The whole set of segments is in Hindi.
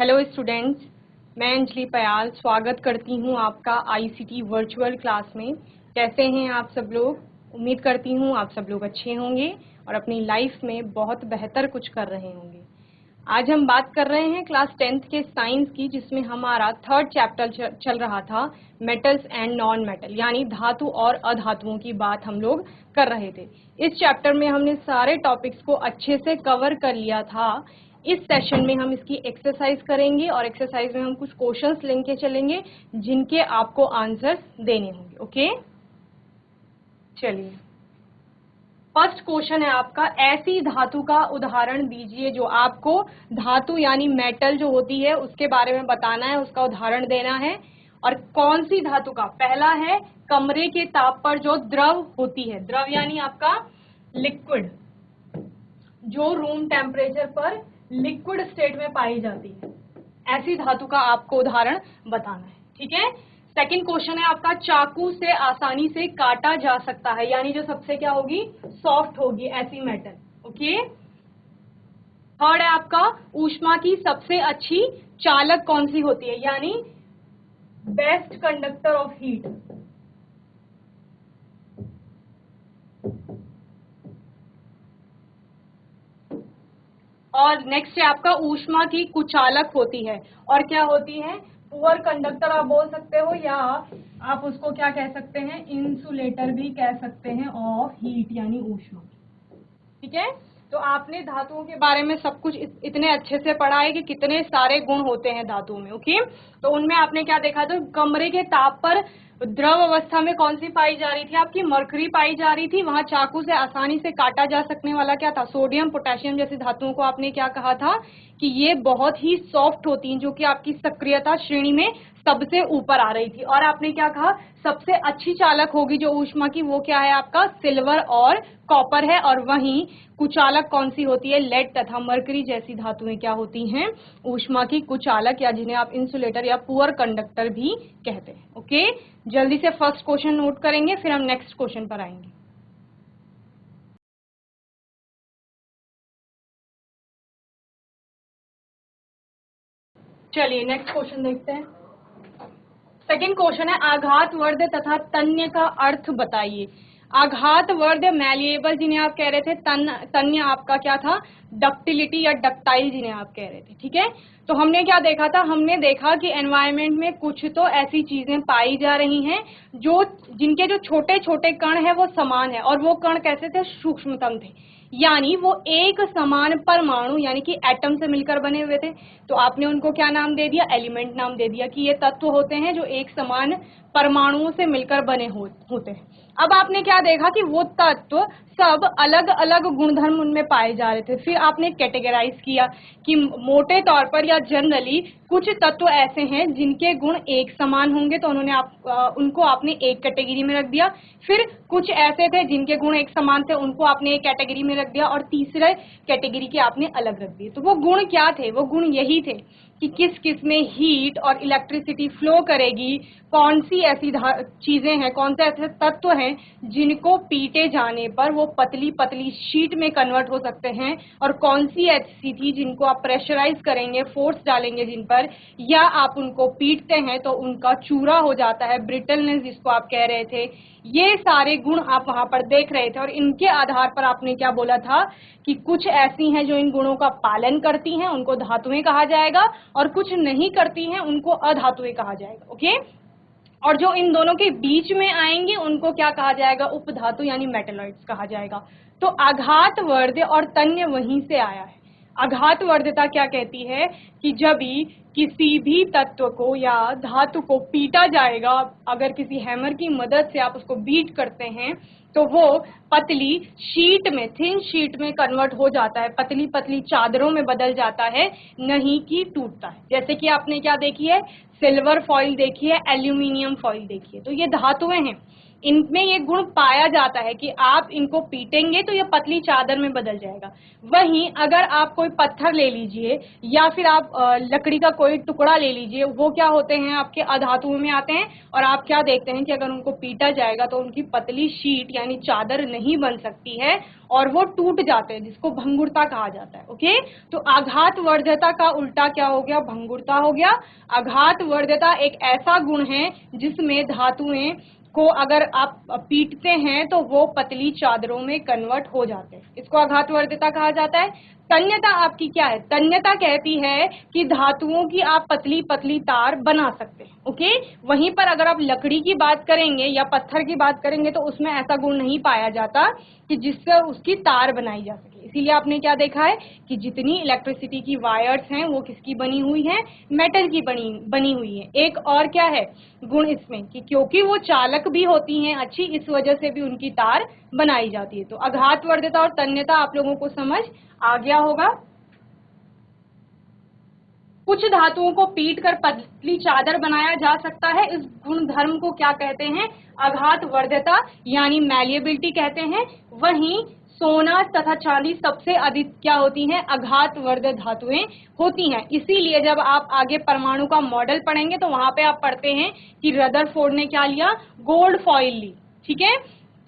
हेलो स्टूडेंट्स, मैं अंजलि पयाल स्वागत करती हूं आपका आईसीटी वर्चुअल क्लास में। कैसे हैं आप सब लोग? उम्मीद करती हूं आप सब लोग अच्छे होंगे और अपनी लाइफ में बहुत बेहतर कुछ कर रहे होंगे। आज हम बात कर रहे हैं क्लास 10th के साइंस की, जिसमें हमारा थर्ड चैप्टर चल रहा था मेटल्स एंड नॉन मेटल, यानी धातु और अधातुओं की बात हम लोग कर रहे थे। इस चैप्टर में हमने सारे टॉपिक्स को अच्छे से कवर कर लिया था। इस सेशन में हम इसकी एक्सरसाइज करेंगे और एक्सरसाइज में हम कुछ क्वेश्चंस लेके चलेंगे जिनके आपको आंसर्स देने होंगे। ओके, चलिए फर्स्ट क्वेश्चन है आपका, ऐसी धातु का उदाहरण दीजिए। जो आपको धातु यानी मेटल जो होती है उसके बारे में बताना है, उसका उदाहरण देना है। और कौन सी धातु का? पहला है कमरे के ताप पर जो द्रव होती है, द्रव यानी आपका लिक्विड, जो रूम टेम्परेचर पर लिक्विड स्टेट में पाई जाती है, ऐसी धातु का आपको उदाहरण बताना है। ठीक है। सेकंड क्वेश्चन है आपका, चाकू से आसानी से काटा जा सकता है, यानी जो सबसे क्या होगी, सॉफ्ट होगी ऐसी मेटल। ओके। थर्ड है आपका, ऊष्मा की सबसे अच्छी चालक कौन सी होती है, यानी बेस्ट कंडक्टर ऑफ हीट। और नेक्स्ट है आपका, ऊष्मा की कुचालक होती है और क्या होती है, पुअर कंडक्टर आप बोल सकते हो, या आप उसको क्या कह सकते हैं, इंसुलेटर भी कह सकते हैं ऑफ हीट यानी ऊष्मा। ठीक है। तो आपने धातुओं के बारे में सब कुछ इतने अच्छे से पढ़ा है कि कितने सारे गुण होते हैं धातुओं में। ओके। तो उनमें आपने क्या देखा, तो कमरे के ताप पर द्रव अवस्था में कौन सी पाई जा रही थी, आपकी मरकरी पाई जा रही थी। वहां चाकू से आसानी से काटा जा सकने वाला क्या था, सोडियम पोटेशियम जैसी धातुओं को आपने क्या कहा था कि ये बहुत ही सॉफ्ट होती हैं, जो कि आपकी सक्रियता श्रेणी में सबसे ऊपर आ रही थी। और आपने क्या कहा, सबसे अच्छी चालक होगी जो ऊष्मा की, वो क्या है आपका, सिल्वर और कॉपर है। और वहीं कुचालक कौन सी होती है, लेड तथा मरकरी जैसी धातुएं क्या होती हैं, ऊष्मा की कुचालक, या जिन्हें आप इंसुलेटर या पुअर कंडक्टर भी कहते हैं। ओके। जल्दी से फर्स्ट क्वेश्चन नोट करेंगे, फिर हम नेक्स्ट क्वेश्चन पर आएंगे। चलिए नेक्स्ट क्वेश्चन देखते हैं। सेकंड क्वेश्चन है, आघात वर्ध तथा तन्य का अर्थ बताइए। आघात वर्ध मैलिएबल जिन्हें आप कह रहे थे, तन्य आपका क्या था, डक्टिलिटी या डक्टाइल जिन्हें आप कह रहे थे। ठीक है। तो हमने क्या देखा था, हमने देखा कि एनवायरनमेंट में कुछ तो ऐसी चीजें पाई जा रही हैं जो जिनके जो छोटे छोटे कण है वो समान है, और वो कण कैसे थे, सूक्ष्मतम थे, यानी वो एक समान परमाणु यानी कि एटम से मिलकर बने हुए थे। तो आपने उनको क्या नाम दे दिया, एलिमेंट नाम दे दिया, कि ये तत्व होते हैं जो एक समान परमाणुओं से मिलकर बने होते हैं। अब आपने क्या देखा कि वो तत्व सब अलग अलग गुणधर्म उनमें पाए जा रहे थे। फिर आपने कैटेगराइज किया कि मोटे तौर पर या जनरली कुछ तत्व ऐसे हैं जिनके गुण एक समान होंगे, तो उन्होंने उनको आपने एक कैटेगरी में रख दिया। फिर कुछ ऐसे थे जिनके गुण एक समान थे, उनको आपने एक कैटेगरी में रख दिया, और तीसरे कैटेगरी के आपने अलग रख दिए। तो वो गुण क्या थे, वो गुण यही थे कि किस किस में हीट और इलेक्ट्रिसिटी फ्लो करेगी, कौन सी ऐसी चीजें हैं, कौन से ऐसे तत्व हैं जिनको पीटे जाने पर वो पतली पतली शीट में कन्वर्ट हो सकते हैं, और कौन सी ऐसी थी जिनको आप प्रेशराइज करेंगे, फोर्स डालेंगे जिन पर, या आप उनको पीटते हैं तो उनका चूरा हो जाता है, ब्रिटलनेस जिसको आप कह रहे थे। ये सारे गुण आप वहां पर देख रहे थे, और इनके आधार पर आपने क्या बोला था कि कुछ ऐसी हैं जो इन गुणों का पालन करती हैं, उनको धातुएं कहा जाएगा, और कुछ नहीं करती हैं उनको अधातुएं कहा जाएगा। ओके। और जो इन दोनों के बीच में आएंगे उनको क्या कहा जाएगा, उपधातु यानी मेटलॉइड्स कहा जाएगा। तो आघात वर्ध और तन्य वहीं से आया है। आघात वर्धता क्या कहती है कि जब भी किसी भी तत्व को या धातु को पीटा जाएगा, अगर किसी हैमर की मदद से आप उसको बीट करते हैं, तो वो पतली शीट में, थिन शीट में कन्वर्ट हो जाता है, पतली पतली चादरों में बदल जाता है, नहीं कि टूटता है। जैसे कि आपने क्या देखी है, सिल्वर फॉइल देखी है, एल्यूमिनियम फॉइल देखी है। तो ये धातुएं हैं इनमें ये गुण पाया जाता है कि आप इनको पीटेंगे तो ये पतली चादर में बदल जाएगा। वहीं अगर आप कोई पत्थर ले लीजिए या फिर आप लकड़ी का कोई टुकड़ा ले लीजिए, वो क्या होते हैं, आपके अधातुओं में आते हैं, और आप क्या देखते हैं कि अगर उनको पीटा जाएगा तो उनकी पतली शीट यानी चादर नहीं बन सकती है और वो टूट जाते हैं, जिसको भंगुरता कहा जाता है। ओके, तो आघात वर्ध्यता का उल्टा क्या हो गया, भंगुरता हो गया। आघात वर्ध्यता एक ऐसा गुण है जिसमें धातुएं को अगर आप पीटते हैं तो वो पतली चादरों में कन्वर्ट हो जाते हैं, इसको आघातवर्ध्यता कहा जाता है। तन्यता आपकी क्या है, तन्यता कहती है कि धातुओं की आप पतली पतली तार बना सकते हैं। ओके, वहीं पर अगर आप लकड़ी की बात करेंगे या पत्थर की बात करेंगे तो उसमें ऐसा गुण नहीं पाया जाता कि जिससे उसकी तार बनाई जा सके। इसीलिए आपने क्या देखा है कि जितनी इलेक्ट्रिसिटी की वायर्स हैं वो किसकी बनी हुई हैं, मेटल की बनी हुई है। एक और क्या है गुण इसमें कि क्योंकि वो चालक भी होती हैं अच्छी, इस वजह से भी उनकी तार बनाई जाती है। तो आघातवर्ध्यता और तन्यता आप लोगों को समझ आ गया होगा। कुछ धातुओं को पीट कर पतली चादर बनाया जा सकता है, इस गुणधर्म को क्या कहते हैं, आघातवर्ध्यता यानी मैलिएबिलिटी कहते हैं। वहीं सोना तथा चांदी सबसे अधिक क्या होती हैं, आघातवर्ध धातुएं होती हैं। इसीलिए जब आप आगे परमाणु का मॉडल पढ़ेंगे तो वहां पे आप पढ़ते हैं कि रदरफोर्ड ने क्या लिया, गोल्ड फॉइल ली, ठीक है,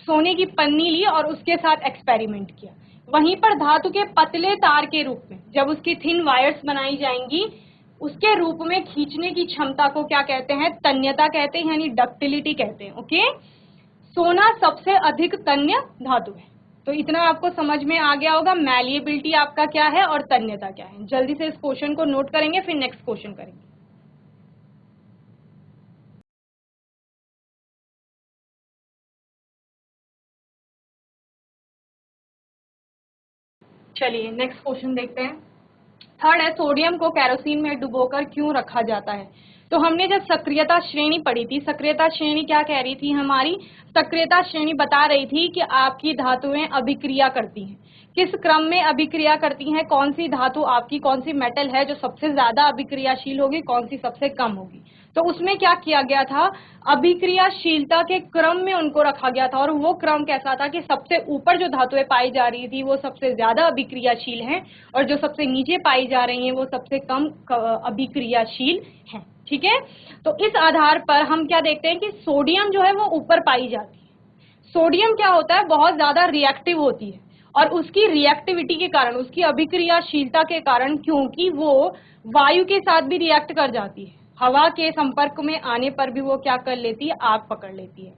सोने की पन्नी ली और उसके साथ एक्सपेरिमेंट किया। वहीं पर धातु के पतले तार के रूप में जब उसकी थिन वायर्स बनाई जाएंगी, उसके रूप में खींचने की क्षमता को क्या कहते हैं, तन्यता कहते हैं, यानी डक्टिलिटी कहते हैं। ओके, सोना सबसे अधिक तन्य धातु है। तो इतना आपको समझ में आ गया होगा, मैलिएबिलिटी आपका क्या है और तन्यता क्या है। जल्दी से इस क्वेश्चन को नोट करेंगे, फिर नेक्स्ट क्वेश्चन करेंगे। चलिए नेक्स्ट क्वेश्चन देखते हैं। थर्ड है, सोडियम को केरोसिन में डुबोकर क्यों रखा जाता है। तो हमने जब सक्रियता श्रेणी पढ़ी थी, सक्रियता श्रेणी क्या कह रही थी, हमारी सक्रियता श्रेणी बता रही थी कि आपकी धातुएं अभिक्रिया करती हैं, किस क्रम में अभिक्रिया करती हैं, कौन सी धातु आपकी, कौन सी मेटल है जो सबसे ज्यादा अभिक्रियाशील होगी, कौन सी सबसे कम होगी। तो उसमें क्या किया गया था, अभिक्रियाशीलता के क्रम में उनको रखा गया था, और वो क्रम कैसा था कि सबसे ऊपर जो धातुएं पाई जा रही थी वो सबसे ज्यादा अभिक्रियाशील हैं, और जो सबसे नीचे पाई जा रही हैं वो सबसे कम अभिक्रियाशील हैं। ठीक है, तो इस आधार पर हम क्या देखते हैं कि सोडियम जो है वो ऊपर पाई जाती है। सोडियम क्या होता है, बहुत ज्यादा रिएक्टिव होती है, और उसकी रिएक्टिविटी के कारण, उसकी अभिक्रियाशीलता के कारण, क्योंकि वो वायु के साथ भी रिएक्ट कर जाती है, हवा के संपर्क में आने पर भी वो क्या कर लेती है, आग पकड़ लेती है।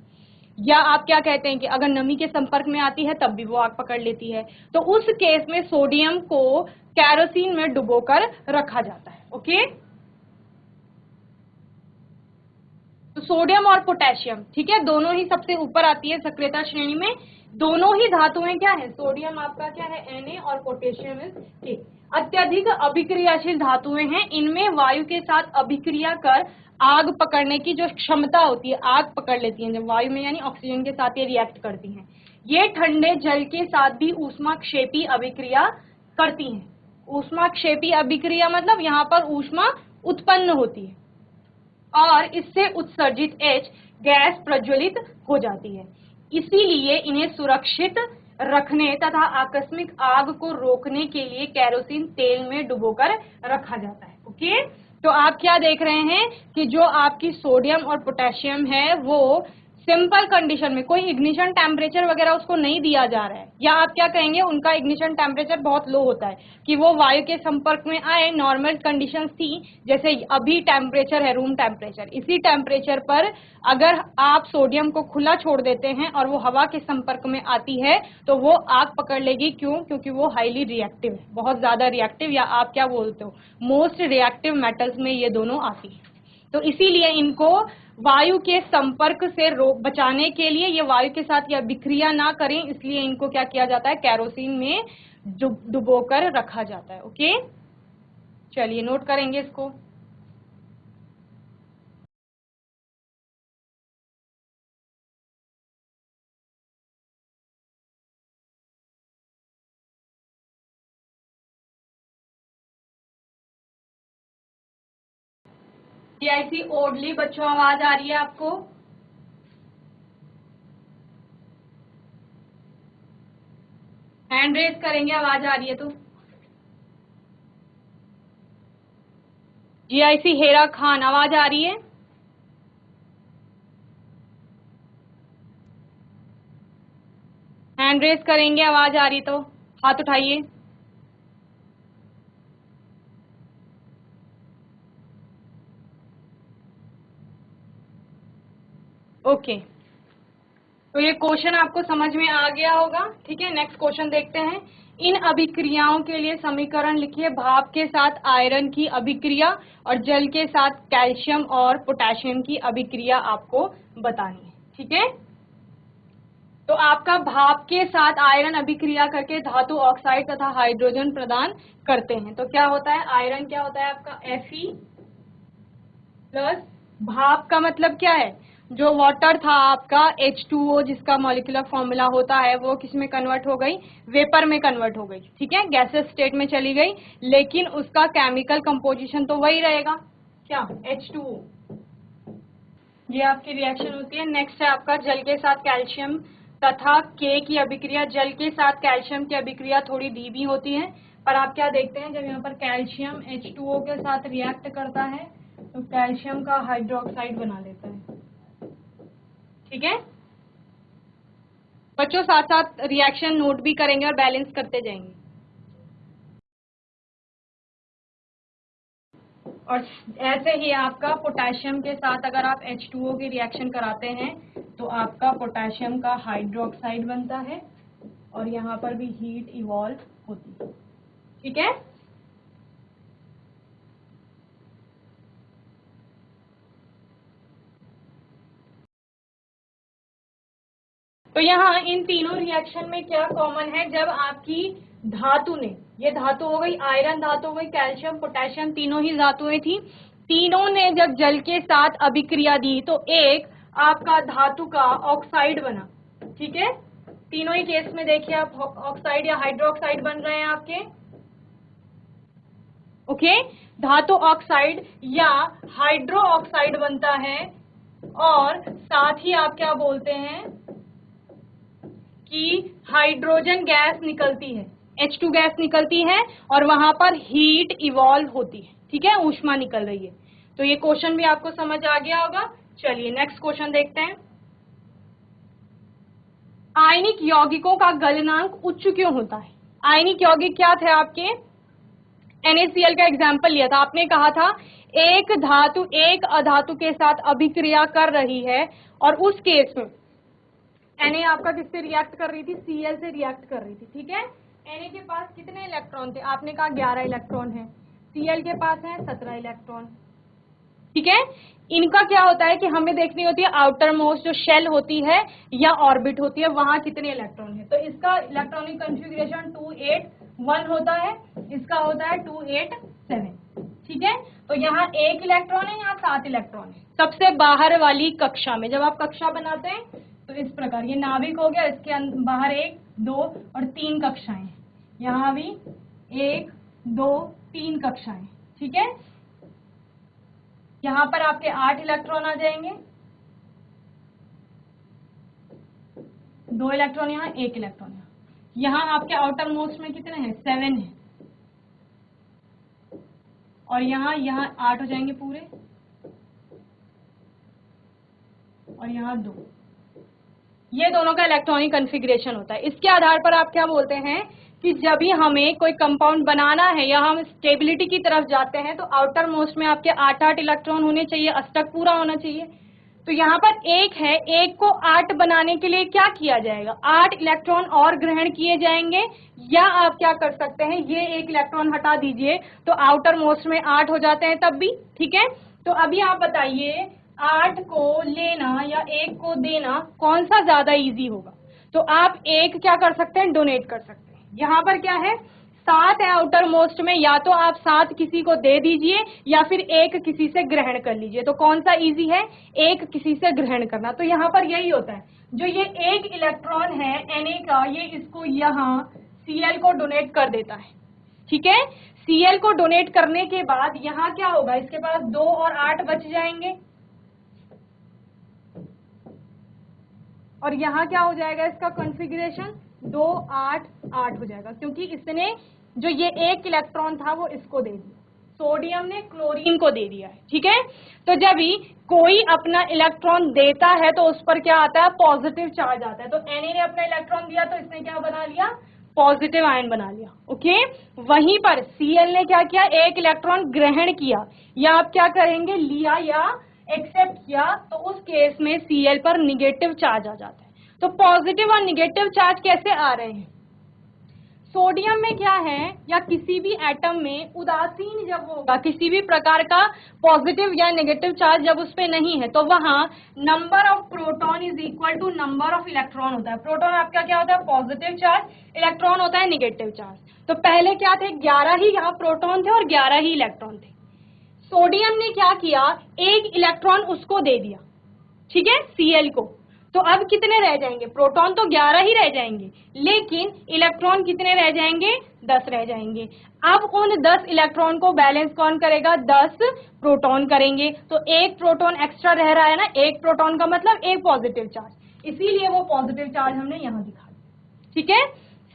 या आप क्या कहते हैं कि अगर नमी के संपर्क में आती है तब भी वो आग पकड़ लेती है। तो उस केस में सोडियम को केरोसिन में डुबोकर रखा जाता है। ओके, तो सोडियम और पोटेशियम, ठीक है, दोनों ही सबसे ऊपर आती है सक्रियता श्रेणी में। दोनों ही धातुएं क्या है, सोडियम आपका क्या है Na और पोटेशियम इज K। अत्यधिक अभिक्रियाशील धातुएं हैं, इनमें वायु के साथ अभिक्रिया कर आग पकड़ने की जो क्षमता होती है, आग पकड़ लेती हैं जब वायु में, यानी ऑक्सीजन के साथ ये रिएक्ट करती हैं। ये ठंडे जल के साथ भी ऊष्माक्षेपी अभिक्रिया करती हैं। ऊष्माक्षेपी अभिक्रिया मतलब यहाँ पर ऊष्मा उत्पन्न होती है और इससे उत्सर्जित H गैस प्रज्वलित हो जाती है। इसीलिए इन्हें सुरक्षित रखने तथा आकस्मिक आग को रोकने के लिए केरोसिन तेल में डुबोकर रखा जाता है। ओके, तो आप क्या देख रहे हैं कि जो आपकी सोडियम और पोटेशियम है वो सिंपल कंडीशन में, कोई इग्निशन टेम्परेचर वगैरह उसको नहीं दिया जा रहा है, या आप क्या कहेंगे उनका इग्निशन टेम्परेचर बहुत लो होता है कि वो वायु के संपर्क में आए, नॉर्मल कंडीशंस थी, जैसे अभी टेम्परेचर है रूम टेम्परेचर, इसी टेम्परेचर पर अगर आप सोडियम को खुला छोड़ देते हैं और वो हवा के संपर्क में आती है तो वो आग पकड़ लेगी। क्यों, क्योंकि वो हाईली रिएक्टिव है, बहुत ज्यादा रिएक्टिव, या आप क्या बोलते हो, मोस्ट रिएक्टिव मेटल्स में ये दोनों आती है। तो इसीलिए इनको वायु के संपर्क से बचाने के लिए, ये वायु के साथ या विक्रिया ना करें, इसलिए इनको क्या किया जाता है, केरोसिन में डुबोकर रखा जाता है। ओके, चलिए नोट करेंगे इसको। ये ऐसी ओडली बच्चों आवाज आ रही है आपको? हैंड रेज करेंगे, आवाज आ रही है तो। GIC हेरा खान, आवाज आ रही है? हैंड रेज करेंगे, आवाज आ रही तो हाथ उठाइए। ओके, तो ये क्वेश्चन आपको समझ में आ गया होगा। ठीक है, नेक्स्ट क्वेश्चन देखते हैं। इन अभिक्रियाओं के लिए समीकरण लिखिए। भाप के साथ आयरन की अभिक्रिया और जल के साथ कैल्शियम और पोटेशियम की अभिक्रिया आपको बतानी है। ठीक है, तो आपका भाप के साथ आयरन अभिक्रिया करके धातु ऑक्साइड तथा हाइड्रोजन प्रदान करते हैं। तो क्या होता है, आयरन क्या होता है आपका Fe प्लस, भाप का मतलब क्या है, जो वाटर था आपका H2O जिसका मॉलिक्यूलर फॉर्मूला होता है वो किस में कन्वर्ट हो गई, वेपर में कन्वर्ट हो गई। ठीक है, गैसेस स्टेट में चली गई, लेकिन उसका केमिकल कंपोजिशन तो वही रहेगा, क्या, H2O। ये आपकी रिएक्शन होती है। नेक्स्ट है आपका जल के साथ कैल्शियम तथा के की अभिक्रिया। जल के साथ कैल्शियम की अभिक्रिया थोड़ी धीमी होती है, पर आप क्या देखते हैं, जब यहाँ पर कैल्शियम H2O के साथ रिएक्ट करता है तो कैल्शियम का हाइड्रोक्साइड बना लेता है। ठीक है बच्चों, साथ साथ रिएक्शन नोट भी करेंगे और बैलेंस करते जाएंगे। और ऐसे ही आपका पोटेशियम के साथ अगर आप H2O की रिएक्शन कराते हैं तो आपका पोटेशियम का हाइड्रोक्साइड बनता है और यहाँ पर भी हीट इवॉल्व होती है। ठीक है, तो यहाँ इन तीनों रिएक्शन में क्या कॉमन है, जब आपकी धातु ने, ये धातु हो गई, आयरन धातु हो गई, कैल्शियम पोटेशियम तीनों ही धातुएं थी, तीनों ने जब जल के साथ अभिक्रिया दी तो एक आपका धातु का ऑक्साइड बना। ठीक है, तीनों ही केस में देखिए आप ऑक्साइड या हाइड्रोक्साइड बन रहे हैं आपके। ओके, धातु ऑक्साइड या हाइड्रो ऑक्साइड बनता है और साथ ही आप क्या बोलते हैं कि हाइड्रोजन गैस निकलती है, H2 गैस निकलती है और वहां पर हीट इवॉल्व होती है। ठीक है, ऊष्मा निकल रही है। तो ये क्वेश्चन भी आपको समझ आ गया होगा। चलिए नेक्स्ट क्वेश्चन देखते हैं। आयनिक यौगिकों का गलनांक उच्च क्यों होता है? आयनिक यौगिक क्या थे आपके, NaCl का एग्जाम्पल लिया था, आपने कहा था एक धातु एक अधातु के साथ अभिक्रिया कर रही है और उस केस में Na आपका किससे रिएक्ट कर रही थी, Cl से रिएक्ट कर रही थी। ठीक है, Na के पास कितने इलेक्ट्रॉन थे, आपने कहा 11 इलेक्ट्रॉन है, Cl के पास है 17 इलेक्ट्रॉन। ठीक है, इनका क्या होता है कि हमें देखनी होती है आउटर मोस्ट जो शेल होती है या ऑर्बिट होती है वहां कितने इलेक्ट्रॉन है। तो इसका इलेक्ट्रॉनिक कॉन्फ़िगरेशन 281 होता है, इसका होता है 287। ठीक है, तो यहाँ 1 इलेक्ट्रॉन है, यहाँ 7 इलेक्ट्रॉन है। सबसे बाहर वाली कक्षा में, जब आप कक्षा बनाते हैं तो इस प्रकार, ये नाभिक हो गया, इसके बाहर 1 2 और 3 कक्षाएं, यहाँ भी 1 2 3 कक्षाएं। ठीक है, यहाँ पर आपके 8 इलेक्ट्रॉन आ जाएंगे, 2 इलेक्ट्रॉन यहाँ, 1 इलेक्ट्रॉन यहाँ। यहाँ आपके आउटर मोस्ट में कितने हैं, 7 है, और यहाँ 8 हो जाएंगे पूरे, और यहाँ 2। ये दोनों का इलेक्ट्रॉनिक कॉन्फ़िगरेशन होता है। इसके आधार पर आप क्या बोलते हैं कि जब भी हमें कोई कंपाउंड बनाना है या हम स्टेबिलिटी की तरफ जाते हैं तो आउटर मोस्ट में आपके 8 इलेक्ट्रॉन होने चाहिए, अष्टक पूरा होना चाहिए। तो यहाँ पर 1 है, 1 को 8 बनाने के लिए क्या किया जाएगा, 8 इलेक्ट्रॉन और ग्रहण किए जाएंगे, या आप क्या कर सकते हैं, ये 1 इलेक्ट्रॉन हटा दीजिए तो आउटर मोस्ट में 8 हो जाते हैं तब भी। ठीक है, तो अभी आप बताइए 8 को लेना या 1 को देना कौन सा ज्यादा इजी होगा। तो आप 1 क्या कर सकते हैं, डोनेट कर सकते हैं। यहाँ पर क्या है, 7 है आउटर मोस्ट में, या तो आप 7 किसी को दे दीजिए या फिर 1 किसी से ग्रहण कर लीजिए। तो कौन सा इजी है, 1 किसी से ग्रहण करना। तो यहाँ पर यही होता है, जो ये 1 इलेक्ट्रॉन है Na का, ये इसको यहाँ Cl को डोनेट कर देता है। ठीक है, Cl को डोनेट करने के बाद यहाँ क्या होगा, इसके पास 2 और 8 बच जाएंगे, और यहाँ क्या हो जाएगा इसका कॉन्फ़िगरेशन, 2 8 8 हो जाएगा, क्योंकि इसने जो ये एक इलेक्ट्रॉन था वो इसको दे दिया, सोडियम ने क्लोरीन को दे दिया है। ठीक है, तो जब भी कोई अपना इलेक्ट्रॉन देता है तो उस पर क्या आता है, पॉजिटिव चार्ज आता है। तो Na ने अपना इलेक्ट्रॉन दिया तो इसने क्या बना लिया, पॉजिटिव आयन बना लिया। ओके, वहीं पर Cl ने क्या किया, एक इलेक्ट्रॉन ग्रहण किया, या आप क्या करेंगे, लिया या एक्सेप्ट किया, तो उस केस में Cl पर निगेटिव चार्ज आ जाता है। तो पॉजिटिव और निगेटिव चार्ज कैसे आ रहे हैं, सोडियम में क्या है, या किसी भी एटम में उदासीन जब होगा, किसी भी प्रकार का पॉजिटिव या नेगेटिव चार्ज जब उस पे नहीं है, तो वहां number of proton is equal to number of electron होता है। प्रोटॉन आपका क्या होता है, पॉजिटिव चार्ज, इलेक्ट्रॉन होता है नेगेटिव चार्ज। तो पहले क्या थे, 11 ही यहाँ प्रोटॉन थे और 11 ही इलेक्ट्रॉन थे। सोडियम ने क्या किया, एक इलेक्ट्रॉन उसको दे दिया, ठीक है, Cl को। तो अब कितने रह जाएंगे, प्रोटॉन तो 11 ही रह जाएंगे, लेकिन इलेक्ट्रॉन कितने रह जाएंगे, 10 रह जाएंगे। अब उन 10 इलेक्ट्रॉन को बैलेंस कौन करेगा, 10 प्रोटॉन करेंगे। तो एक प्रोटॉन एक्स्ट्रा रह रहा है ना, एक प्रोटॉन का मतलब एक पॉजिटिव चार्ज, इसीलिए वो पॉजिटिव चार्ज हमने यहाँ दिखा दिया। ठीक है,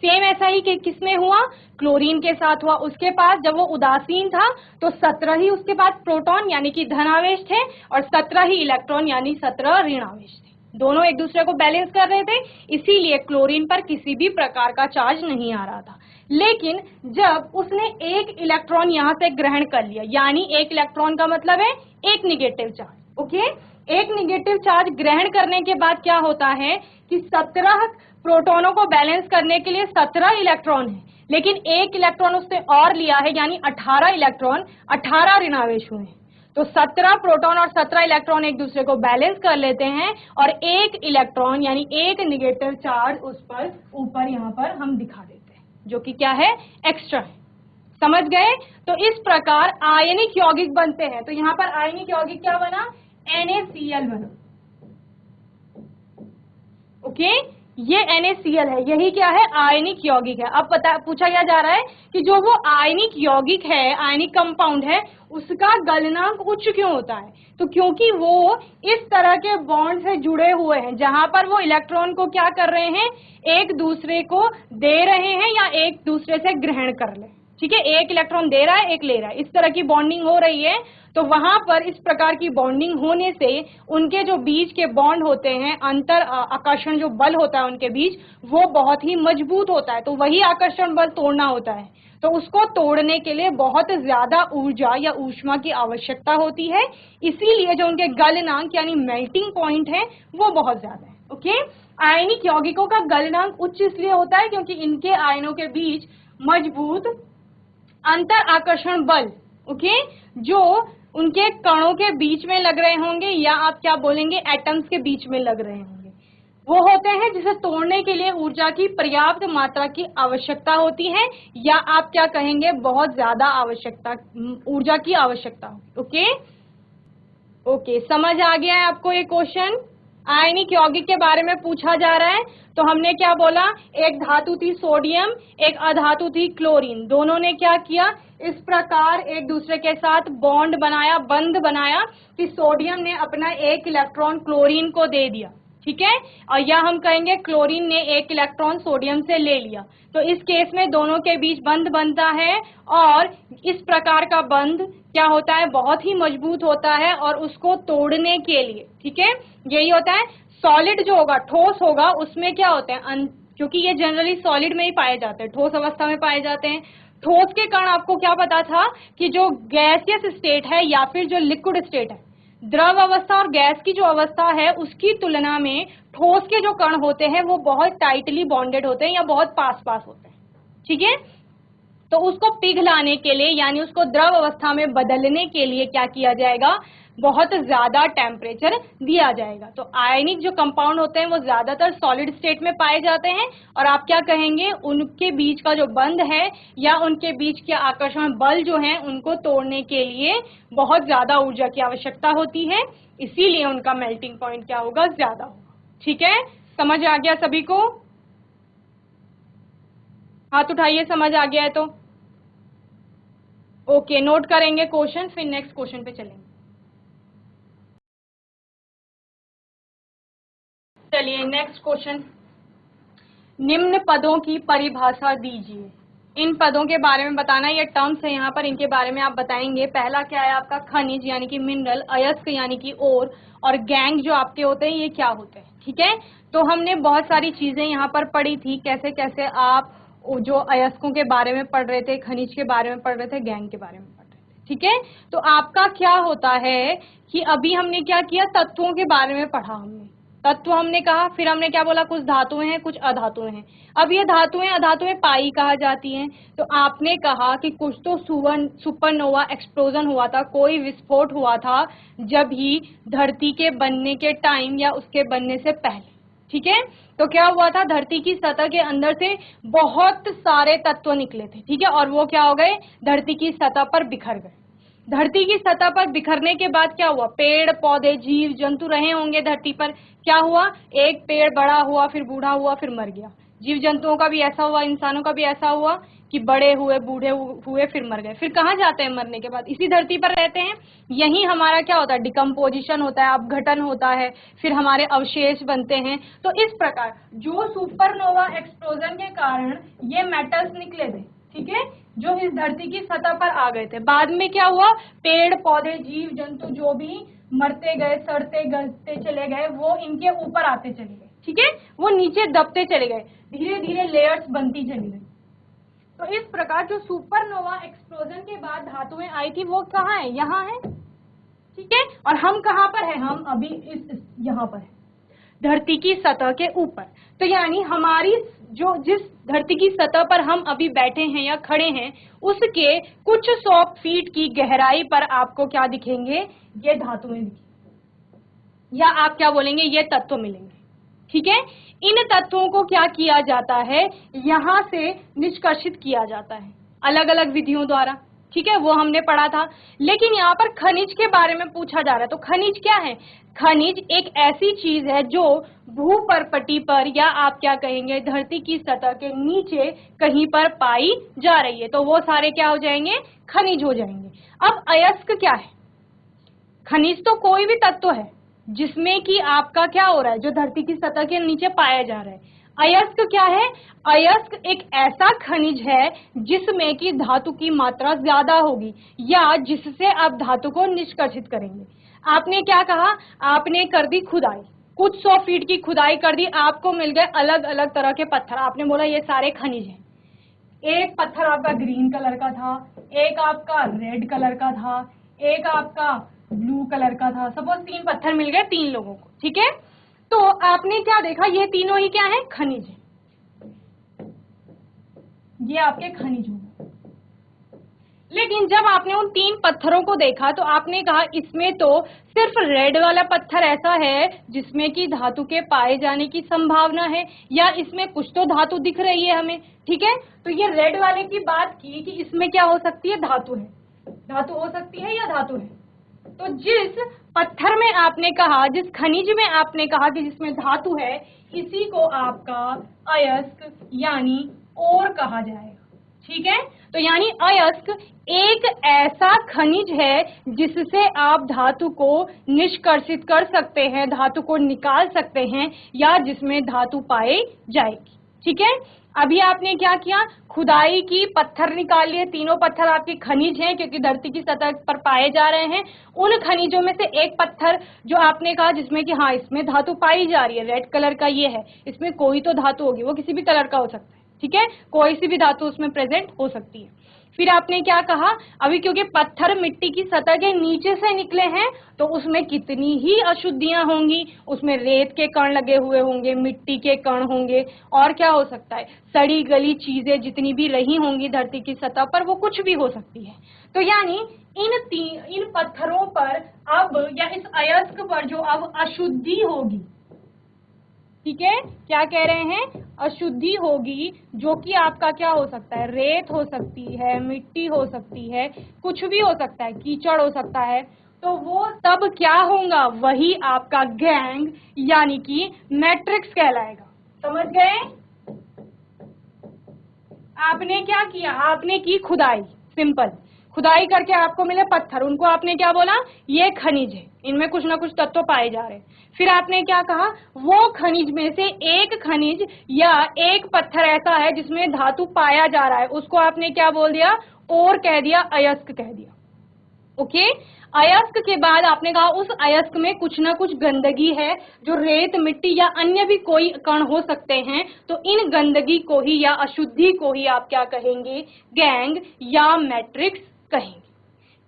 सेम ऐसा ही किसमें हुआ, क्लोरीन के साथ हुआ। उसके पास जब वो उदासीन था तो 17 ही उसके पास प्रोटॉन यानी कि धनावेश थे, और 17 ही इलेक्ट्रॉन यानी 17 ऋणावेश थे। दोनों एक दूसरे को बैलेंस कर रहे थे, इसीलिए क्लोरीन पर किसी भी प्रकार का चार्ज नहीं आ रहा था। लेकिन जब उसने एक इलेक्ट्रॉन यहां से ग्रहण कर लिया, यानी एक इलेक्ट्रॉन का मतलब है एक निगेटिव चार्ज। ओके, एक निगेटिव चार्ज ग्रहण करने के बाद क्या होता है कि 17 प्रोटॉनों को बैलेंस करने के लिए 17 इलेक्ट्रॉन है, लेकिन एक इलेक्ट्रॉन उसने और लिया है, यानी 18 इलेक्ट्रॉन, 18 ऋणावेश हुए हैं। तो 17 प्रोटॉन और 17 इलेक्ट्रॉन एक दूसरे को बैलेंस कर लेते हैं, और एक इलेक्ट्रॉन यानी एक निगेटिव चार्ज उस पर ऊपर यहाँ पर हम दिखा देते हैं, जो कि क्या है, एक्स्ट्रा है। समझ गए? तो इस प्रकार आयनिक यौगिक बनते हैं। तो यहाँ पर आयनिक यौगिक क्या बना, NaCl बना। ओके, ये NaCl है, यही क्या है, आयनिक यौगिक है। अब पूछा क्या जा रहा है कि जो वो आयनिक यौगिक है, आयनिक कंपाउंड है, उसका गलनांक उच्च क्यों होता है? तो क्योंकि वो इस तरह के बॉन्ड से जुड़े हुए हैं जहां पर वो इलेक्ट्रॉन को क्या कर रहे हैं, एक दूसरे को दे रहे हैं या एक दूसरे से ग्रहण कर ले। ठीक है, एक इलेक्ट्रॉन दे रहा है, एक ले रहा है, इस तरह की बॉन्डिंग हो रही है। तो वहां पर इस प्रकार की बॉन्डिंग होने से उनके जो बीच के बॉन्ड होते हैं, अंतर आकर्षण जो बल होता है उनके बीच, वो बहुत ही मजबूत होता है। तो वही आकर्षण बल तोड़ना होता है, तो उसको तोड़ने के लिए बहुत ज्यादा ऊर्जा या ऊष्मा की आवश्यकता होती है। इसीलिए जो उनके गलनांक यानी मेल्टिंग पॉइंट है वो बहुत ज्यादा है। ओके, आयनिक यौगिकों का गलनांक उच्च इसलिए होता है क्योंकि इनके आयनों के बीच मजबूत अंतर आकर्षण बल, ओके, जो उनके कणों के बीच में लग रहे होंगे, या आप क्या बोलेंगे, एटम्स के बीच में लग रहे होंगे, वो होते हैं जिसे तोड़ने के लिए ऊर्जा की पर्याप्त मात्रा की आवश्यकता होती है, या आप क्या कहेंगे, बहुत ज्यादा आवश्यकता, ऊर्जा की आवश्यकता होगी। ओके ओके, समझ आ गया है आपको ये क्वेश्चन? आयनिक यौगिक के बारे में पूछा जा रहा है। तो हमने क्या बोला, एक धातु थी सोडियम, एक अधातु थी क्लोरीन, दोनों ने क्या किया, इस प्रकार एक दूसरे के साथ बॉन्ड बनाया, बंध बनाया कि सोडियम ने अपना एक इलेक्ट्रॉन क्लोरीन को दे दिया। ठीक है, और या हम कहेंगे क्लोरीन ने एक इलेक्ट्रॉन सोडियम से ले लिया। तो इस केस में दोनों के बीच बंध बनता है, और इस प्रकार का बंध क्या होता है, बहुत ही मजबूत होता है, और उसको तोड़ने के लिए, ठीक है, यही होता है। सॉलिड जो होगा, ठोस होगा, उसमें क्या होते हैं, क्योंकि ये जनरली सॉलिड में ही पाए जाते हैं, ठोस अवस्था में पाए जाते हैं। ठोस के कण, आपको क्या पता था कि जो गैसियस स्टेट है या फिर जो लिक्विड स्टेट है, द्रव अवस्था और गैस की जो अवस्था है, उसकी तुलना में ठोस के जो कण होते हैं वो बहुत टाइटली बॉन्डेड होते हैं या बहुत पास पास होते हैं। ठीक है, तो उसको पिघलाने के लिए यानी उसको द्रव अवस्था में बदलने के लिए क्या किया जाएगा, बहुत ज्यादा टेम्परेचर दिया जाएगा। तो आयनिक जो कंपाउंड होते हैं वो ज्यादातर सॉलिड स्टेट में पाए जाते हैं, और आप क्या कहेंगे, उनके बीच का जो बंध है या उनके बीच के आकर्षण बल जो हैं, उनको तोड़ने के लिए बहुत ज्यादा ऊर्जा की आवश्यकता होती है, इसीलिए उनका मेल्टिंग पॉइंट क्या होगा, ज्यादा होगा। ठीक है, समझ आ गया सभी को? हाथ उठाइए, समझ आ गया है तो। ओके, नोट करेंगे क्वेश्चन, फिर नेक्स्ट क्वेश्चन पे चलेंगे। चलिए नेक्स्ट क्वेश्चन। निम्न पदों की परिभाषा दीजिए। इन पदों के बारे में बताना, ये टर्म्स है यहाँ पर, इनके बारे में आप बताएंगे। पहला क्या है आपका, खनिज यानी कि मिनरल, अयस्क यानी कि ओर, और गैंग जो आपके होते हैं ये क्या होते हैं। ठीक है, तो हमने बहुत सारी चीजें यहाँ पर पढ़ी थी, कैसे कैसे आप जो अयस्कों के बारे में पढ़ रहे थे, खनिज के बारे में पढ़ रहे थे, गैंग के बारे में पढ़ रहे थे। ठीक है, तो आपका क्या होता है कि अभी हमने क्या किया, तत्वों के बारे में पढ़ा हमने, तत्व हमने कहा, फिर हमने क्या बोला, कुछ धातुएं हैं कुछ अधातुएं हैं। अब ये धातुएं अधातुएं पाई कहा जाती हैं। तो आपने कहा कि कुछ तो सुपरनोवा एक्सप्लोजन हुआ था, कोई विस्फोट हुआ था जब ही धरती के बनने के टाइम या उसके बनने से पहले। ठीक है, तो क्या हुआ था, धरती की सतह के अंदर से बहुत सारे तत्व निकले थे। ठीक है, और वो क्या हो गए, धरती की सतह पर बिखर गए। धरती की सतह पर बिखरने के बाद क्या हुआ, पेड़ पौधे जीव जंतु रहे होंगे धरती पर, क्या हुआ, एक पेड़ बड़ा हुआ फिर बूढ़ा हुआ फिर मर गया। जीव जंतुओं का भी ऐसा हुआ, इंसानों का भी ऐसा हुआ कि बड़े हुए बूढ़े हुए फिर मर गए। फिर कहाँ जाते हैं मरने के बाद, इसी धरती पर रहते हैं। यही हमारा क्या होता है, डिकम्पोजिशन होता है, अपघटन होता है, फिर हमारे अवशेष बनते हैं। तो इस प्रकार जो सुपरनोवा एक्सप्लोजन के कारण ये मेटल्स निकले थे, ठीक है, जो इस धरती की सतह पर आ गए थे, बाद में क्या हुआ, पेड़ पौधे जीव जंतु जो भी मरते गए, सड़ते गलते चले गए, वो इनके ऊपर आते चले गए। ठीक है, वो नीचे दबते चले गए, धीरे धीरे लेयर्स बनती चली गई। तो इस प्रकार जो सुपरनोवा एक्सप्लोजन के बाद धातुएं आई थी वो कहाँ है, यहाँ है। ठीक है, और हम कहाँ पर है, हम अभी इस यहाँ पर है, धरती की सतह के ऊपर। तो यानी हमारी जो जिस धरती की सतह पर हम अभी बैठे हैं या खड़े हैं, उसके कुछ 100 फीट की गहराई पर आपको क्या दिखेंगे, ये धातुएं दिखेंगी, या आप क्या बोलेंगे, ये तत्व मिलेंगे। ठीक है, इन तत्वों को क्या किया जाता है, यहाँ से निष्कर्षित किया जाता है अलग अलग विधियों द्वारा। ठीक है, वो हमने पढ़ा था। लेकिन यहाँ पर खनिज के बारे में पूछा जा रहा है। तो खनिज क्या है, खनिज एक ऐसी चीज है जो भूपर्पटी पर, या आप क्या कहेंगे, धरती की सतह के नीचे कहीं पर पाई जा रही है। तो वो सारे क्या हो जाएंगे, खनिज हो जाएंगे। अब अयस्क क्या है, खनिज तो कोई भी तत्व है जिसमें कि आपका क्या हो रहा है, जो धरती की सतह के नीचे पाया जा रहा है। अयस्क क्या है, अयस्क एक ऐसा खनिज है जिसमें कि धातु की मात्रा ज्यादा होगी, या जिससे आप धातु को निष्कर्षित करेंगे। आपने क्या कहा, आपने कर दी खुदाई, कुछ 100 फीट की खुदाई कर दी, आपको मिल गए अलग अलग तरह के पत्थर, आपने बोला ये सारे खनिज हैं। एक पत्थर आपका ग्रीन कलर का था, एक आपका रेड कलर का था, एक आपका ब्लू कलर का था। सपोज 3 पत्थर मिल गए 3 लोगों को। ठीक है, तो आपने क्या देखा, ये तीनों ही क्या है, खनिज है, ये आपके खनिज होंगे। लेकिन जब आपने उन 3 पत्थरों को देखा तो आपने कहा इसमें तो सिर्फ रेड वाला पत्थर ऐसा है जिसमें कि धातु के पाए जाने की संभावना है, या इसमें कुछ तो धातु दिख रही है हमें। ठीक है, तो ये रेड वाले की बात की कि इसमें क्या हो सकती है, धातु है, धातु हो सकती है या धातु है। तो जिस पत्थर में आपने कहा, जिस खनिज में आपने कहा कि जिसमें धातु है, इसी को आपका अयस्क यानी ओर कहा जाएगा। ठीक है, तो यानी अयस्क एक ऐसा खनिज है जिससे आप धातु को निष्कर्षित कर सकते हैं, धातु को निकाल सकते हैं, या जिसमें धातु पाई जाएगी। ठीक है, अभी आपने क्या किया, खुदाई की, पत्थर निकाल लिए, तीनों पत्थर आपके खनिज हैं क्योंकि धरती की सतह पर पाए जा रहे हैं। उन खनिजों में से एक पत्थर जो आपने कहा जिसमें कि हाँ इसमें धातु पाई जा रही है, रेड कलर का ये है, इसमें कोई तो धातु होगी, वो किसी भी कलर का हो सकता है। ठीक है, कोई सी भी धातु उसमें प्रेजेंट हो सकती है। फिर आपने क्या कहा, अभी क्योंकि पत्थर मिट्टी की सतह के नीचे से निकले हैं तो उसमें कितनी ही अशुद्धियां होंगी, उसमें रेत के कण लगे हुए होंगे, मिट्टी के कण होंगे, और क्या हो सकता है, सड़ी गली चीजें जितनी भी रही होंगी धरती की सतह पर, वो कुछ भी हो सकती है। तो यानी इन पत्थरों पर अब, या इस अयस्क पर जो अब अशुद्धि होगी, ठीक है, क्या कह रहे हैं, अशुद्धि होगी, जो कि आपका क्या हो सकता है, रेत हो सकती है, मिट्टी हो सकती है, कुछ भी हो सकता है, कीचड़ हो सकता है। तो वो सब क्या होगा, वही आपका गैंग यानी कि मैट्रिक्स कहलाएगा। समझ गए, आपने क्या किया, आपने की खुदाई, सिंपल। खुदाई करके आपको मिले पत्थर, उनको आपने क्या बोला, ये खनिज है, इनमें कुछ ना कुछ तत्व पाए जा रहे हैं। फिर आपने क्या कहा, वो खनिज में से एक खनिज या एक पत्थर ऐसा है जिसमें धातु पाया जा रहा है, उसको आपने क्या बोल दिया, और कह दिया, अयस्क कह दिया। ओके, अयस्क के बाद आपने कहा उस अयस्क में कुछ ना कुछ गंदगी है, जो रेत, मिट्टी या अन्य भी कोई कण हो सकते हैं, तो इन गंदगी को ही या अशुद्धि को ही आप क्या कहेंगे, गैंग या मैट्रिक्स कहेंगे।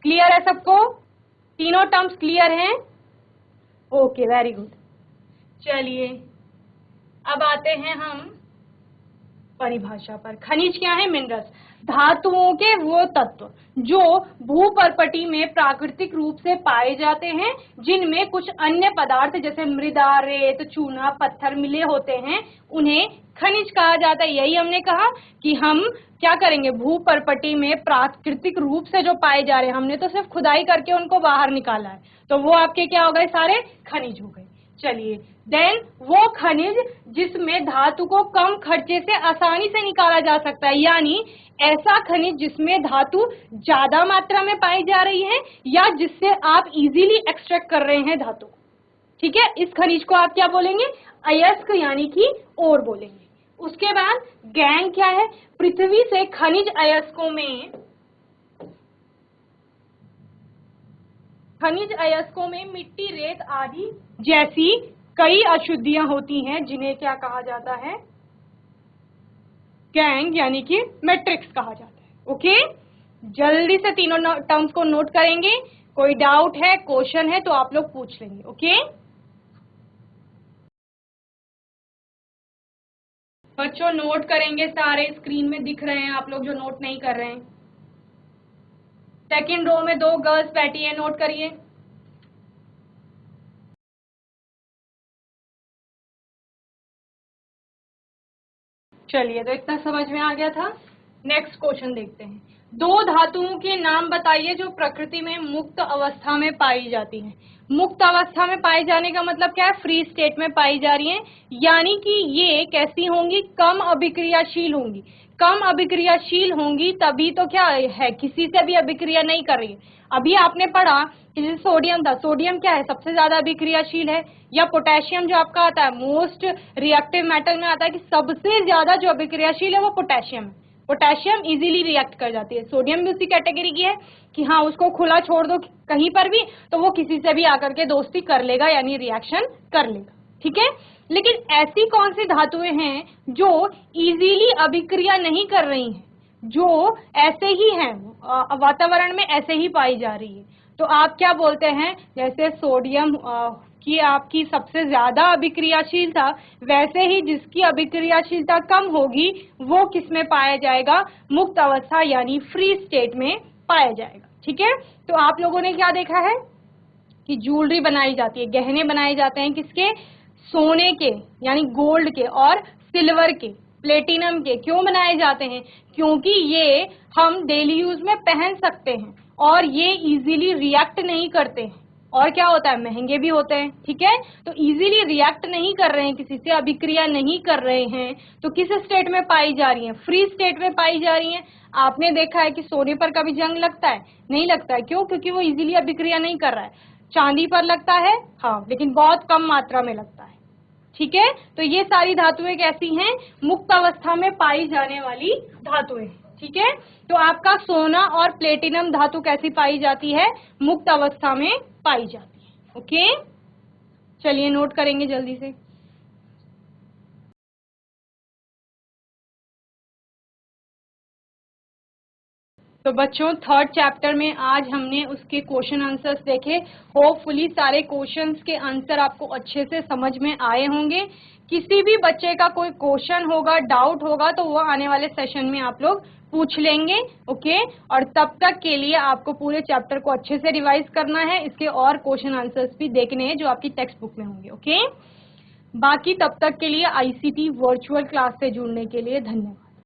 क्लियर है सबको, तीनों टर्म्स क्लियर हैं? Okay, very good. चलिए अब आते हैं हम परिभाषा पर। खनिज क्या है, मिनरल्स, धातुओं के वो तत्व जो भूपर्पटी में प्राकृतिक रूप से पाए जाते हैं, जिनमें कुछ अन्य पदार्थ जैसे मृदा, रेत, चूना, पत्थर मिले होते हैं, उन्हें खनिज कहा जाता है। यही हमने कहा कि हम क्या करेंगे, भूपर्पटी में प्राकृतिक रूप से जो पाए जा रहे हैं, हमने तो सिर्फ खुदाई करके उनको बाहर निकाला है, तो वो आपके क्या हो गए, सारे खनिज हो गए। चलिए, देन वो खनिज जिसमें धातु को कम खर्चे से आसानी से निकाला जा सकता है, यानी ऐसा खनिज जिसमें धातु ज्यादा मात्रा में पाई जा रही है या जिससे आप इजीली एक्सट्रैक्ट कर रहे हैं धातु। ठीक है, इस खनिज को आप क्या बोलेंगे, अयस्क यानी कि और बोलेंगे। उसके बाद गैंग क्या है, पृथ्वी से खनिज अयस्कों में मिट्टी, रेत आदि जैसी कई अशुद्धियां होती हैं, जिन्हें क्या कहा जाता है, गैंग यानी कि मैट्रिक्स कहा जाता है। ओके, जल्दी से तीनों टर्म्स को नोट करेंगे, कोई डाउट है, क्वेश्चन है तो आप लोग पूछ लेंगे। ओके बच्चों, नोट करेंगे, सारे स्क्रीन में दिख रहे हैं, आप लोग जो नोट नहीं कर रहे हैं। सेकंड रो में 2 गर्ल्स बैठी है, नोट करिए। चलिए, तो इतना समझ में आ गया था। नेक्स्ट क्वेश्चन देखते हैं। 2 धातुओं के नाम बताइए जो प्रकृति में मुक्त अवस्था में पाई जाती हैं। मुक्त अवस्था में पाए जाने का मतलब क्या है, फ्री स्टेट में पाई जा रही हैं, यानी कि ये कैसी होंगी, कम अभिक्रियाशील होंगी। कम अभिक्रियाशील होंगी तभी तो क्या है, किसी से भी अभिक्रिया नहीं कर रही है। अभी आपने पढ़ा कि जैसे सोडियम था, सोडियम क्या है, सबसे ज्यादा अभिक्रियाशील है, या पोटेशियम जो आपका आता है, मोस्ट रिएक्टिव मेटल में आता है कि सबसे ज्यादा जो अभिक्रियाशील है वो पोटेशियम है। पोटेशियम इजीली रिएक्ट कर जाती है। सोडियम भी उसी कैटेगरी की है कि हाँ, उसको खुला छोड़ दो कहीं पर भी तो वो किसी से भी आकर के दोस्ती कर लेगा, यानी रिएक्शन कर लेगा। ठीक है, लेकिन ऐसी कौन सी धातुएं हैं जो इजीली अभिक्रिया नहीं कर रही हैं, जो ऐसे ही हैं, वातावरण में ऐसे ही पाई जा रही है, तो आप क्या बोलते हैं, जैसे सोडियम की आपकी सबसे ज्यादा अभिक्रियाशीलता, वैसे ही जिसकी अभिक्रियाशीलता कम होगी वो किसमें पाया जाएगा, मुक्त अवस्था यानी फ्री स्टेट में पाया जाएगा। ठीक है, तो आप लोगों ने क्या देखा है कि ज्वेलरी बनाई जाती है, गहने बनाए जाते हैं, किसके, सोने के यानी गोल्ड के और सिल्वर के, प्लेटिनम के। क्यों बनाए जाते हैं, क्योंकि ये हम डेली यूज में पहन सकते हैं और ये इजीली रिएक्ट नहीं करते हैं, और क्या होता है, महंगे भी होते हैं। ठीक है, तो इजीली रिएक्ट नहीं कर रहे हैं, किसी से अभिक्रिया नहीं कर रहे हैं, तो किस स्टेट में पाई जा रही हैं, फ्री स्टेट में पाई जा रही हैं। आपने देखा है कि सोने पर कभी जंग लगता है, नहीं लगता है, क्यों, क्योंकि वो इजीली अभिक्रिया नहीं कर रहा है। चांदी पर लगता है, हाँ, लेकिन बहुत कम मात्रा में लगता है। ठीक है, तो ये सारी धातुएं कैसी हैं, मुक्त अवस्था में पाई जाने वाली धातुएं। ठीक है, तो आपका सोना और प्लेटिनम धातु कैसी पाई जाती है, मुक्त अवस्था में पाई जाती है। ओके, चलिए नोट करेंगे जल्दी से। तो बच्चों, 3rd चैप्टर में आज हमने उसके क्वेश्चन आंसर्स देखे। होपफुली सारे क्वेश्चंस के आंसर आपको अच्छे से समझ में आए होंगे। किसी भी बच्चे का कोई क्वेश्चन होगा, डाउट होगा, तो वो आने वाले सेशन में आप लोग पूछ लेंगे। ओके, और तब तक के लिए आपको पूरे चैप्टर को अच्छे से रिवाइज करना है, इसके और क्वेश्चन आंसर्स भी देखने हैं जो आपकी टेक्स्ट बुक में होंगे। ओके, बाकी तब तक के लिए ICT वर्चुअल क्लास से जुड़ने के लिए धन्यवाद।